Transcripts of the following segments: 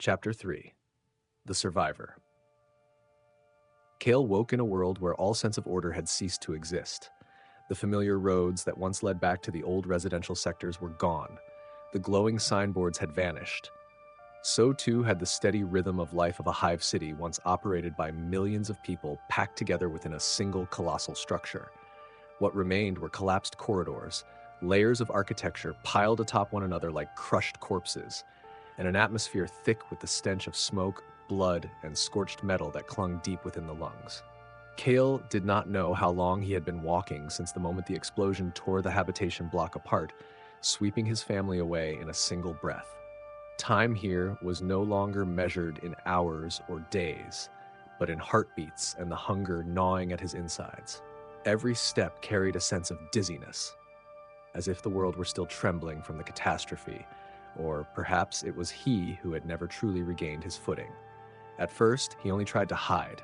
Chapter 3. The Survivor. Kael woke in a world where all sense of order had ceased to exist. The familiar roads that once led back to the old residential sectors were gone. The glowing signboards had vanished. So too had the steady rhythm of life of a hive city once operated by millions of people packed together within a single colossal structure. What remained were collapsed corridors, layers of architecture piled atop one another like crushed corpses, and an atmosphere thick with the stench of smoke, blood, and scorched metal that clung deep within the lungs. Kael did not know how long he had been walking since the moment the explosion tore the habitation block apart, sweeping his family away in a single breath. Time here was no longer measured in hours or days, but in heartbeats and the hunger gnawing at his insides. Every step carried a sense of dizziness, as if the world were still trembling from the catastrophe, or perhaps it was he who had never truly regained his footing. At first, he only tried to hide.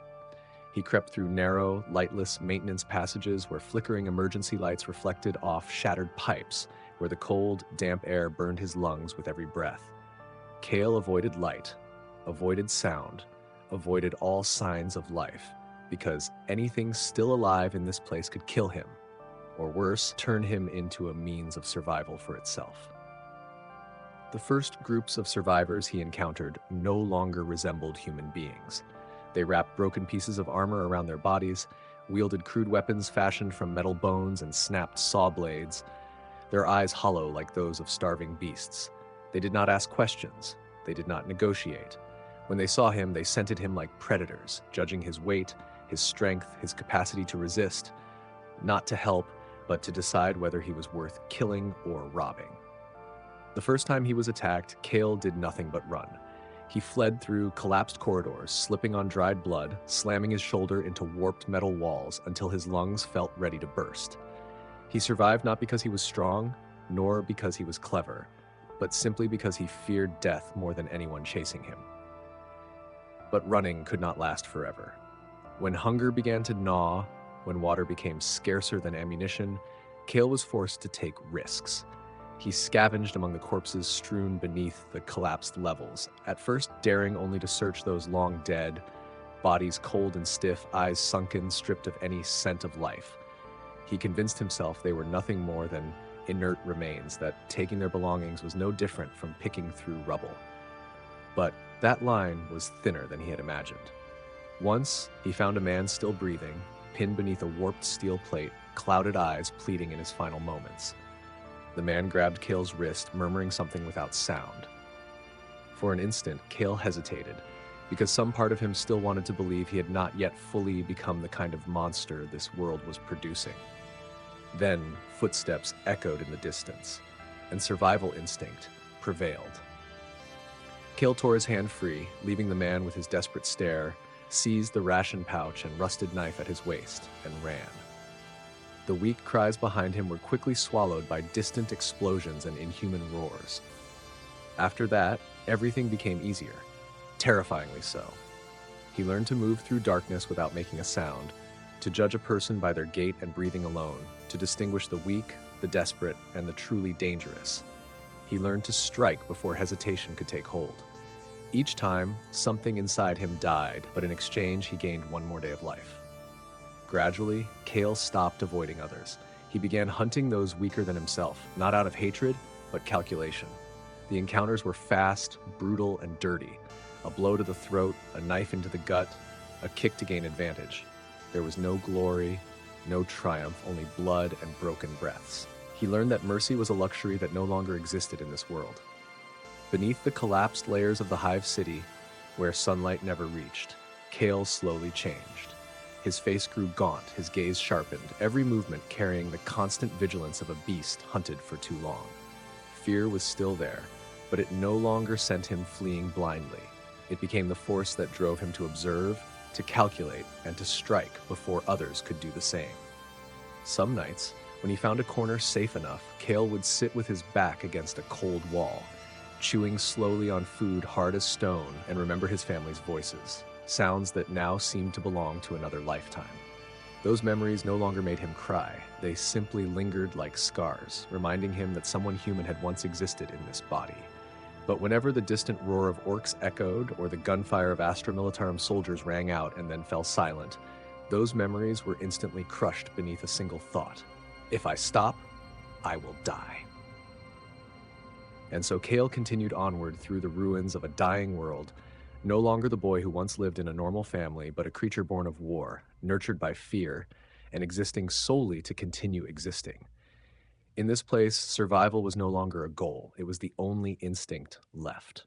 He crept through narrow, lightless maintenance passages where flickering emergency lights reflected off shattered pipes, where the cold, damp air burned his lungs with every breath. Kael avoided light, avoided sound, avoided all signs of life, because anything still alive in this place could kill him, or worse, turn him into a means of survival for itself. The first groups of survivors he encountered no longer resembled human beings. They wrapped broken pieces of armor around their bodies, wielded crude weapons fashioned from metal bones and snapped saw blades, their eyes hollow like those of starving beasts. They did not ask questions. They did not negotiate. When they saw him, they scented him like predators, judging his weight, his strength, his capacity to resist, not to help, but to decide whether he was worth killing or robbing. The first time he was attacked, Kael did nothing but run. He fled through collapsed corridors, slipping on dried blood, slamming his shoulder into warped metal walls until his lungs felt ready to burst. He survived not because he was strong, nor because he was clever, but simply because he feared death more than anyone chasing him. But running could not last forever. When hunger began to gnaw, when water became scarcer than ammunition, Kael was forced to take risks. He scavenged among the corpses strewn beneath the collapsed levels, at first daring only to search those long dead, bodies cold and stiff, eyes sunken, stripped of any scent of life. He convinced himself they were nothing more than inert remains, that taking their belongings was no different from picking through rubble. But that line was thinner than he had imagined. Once, he found a man still breathing, pinned beneath a warped steel plate, clouded eyes pleading in his final moments. The man grabbed Kael's wrist, murmuring something without sound. For an instant, Kael hesitated, because some part of him still wanted to believe he had not yet fully become the kind of monster this world was producing. Then, footsteps echoed in the distance, and survival instinct prevailed. Kael tore his hand free, leaving the man with his desperate stare, seized the ration pouch and rusted knife at his waist, and ran. The weak cries behind him were quickly swallowed by distant explosions and inhuman roars. After that, everything became easier, terrifyingly so. He learned to move through darkness without making a sound, to judge a person by their gait and breathing alone, to distinguish the weak, the desperate, and the truly dangerous. He learned to strike before hesitation could take hold. Each time, something inside him died, but in exchange, he gained one more day of life. Gradually, Kael stopped avoiding others. He began hunting those weaker than himself, not out of hatred, but calculation. The encounters were fast, brutal, and dirty. A blow to the throat, a knife into the gut, a kick to gain advantage. There was no glory, no triumph, only blood and broken breaths. He learned that mercy was a luxury that no longer existed in this world. Beneath the collapsed layers of the hive city, where sunlight never reached, Kael slowly changed. His face grew gaunt, his gaze sharpened, every movement carrying the constant vigilance of a beast hunted for too long. Fear was still there, but it no longer sent him fleeing blindly. It became the force that drove him to observe, to calculate, and to strike before others could do the same. Some nights, when he found a corner safe enough, Kael would sit with his back against a cold wall, chewing slowly on food hard as stone, and remember his family's voices. Sounds that now seemed to belong to another lifetime. Those memories no longer made him cry. They simply lingered like scars, reminding him that someone human had once existed in this body. But whenever the distant roar of orcs echoed or the gunfire of Astra Militarum soldiers rang out and then fell silent, those memories were instantly crushed beneath a single thought. If I stop, I will die. And so Kael continued onward through the ruins of a dying world, no longer the boy who once lived in a normal family, but a creature born of war, nurtured by fear, and existing solely to continue existing. In this place, survival was no longer a goal, it was the only instinct left.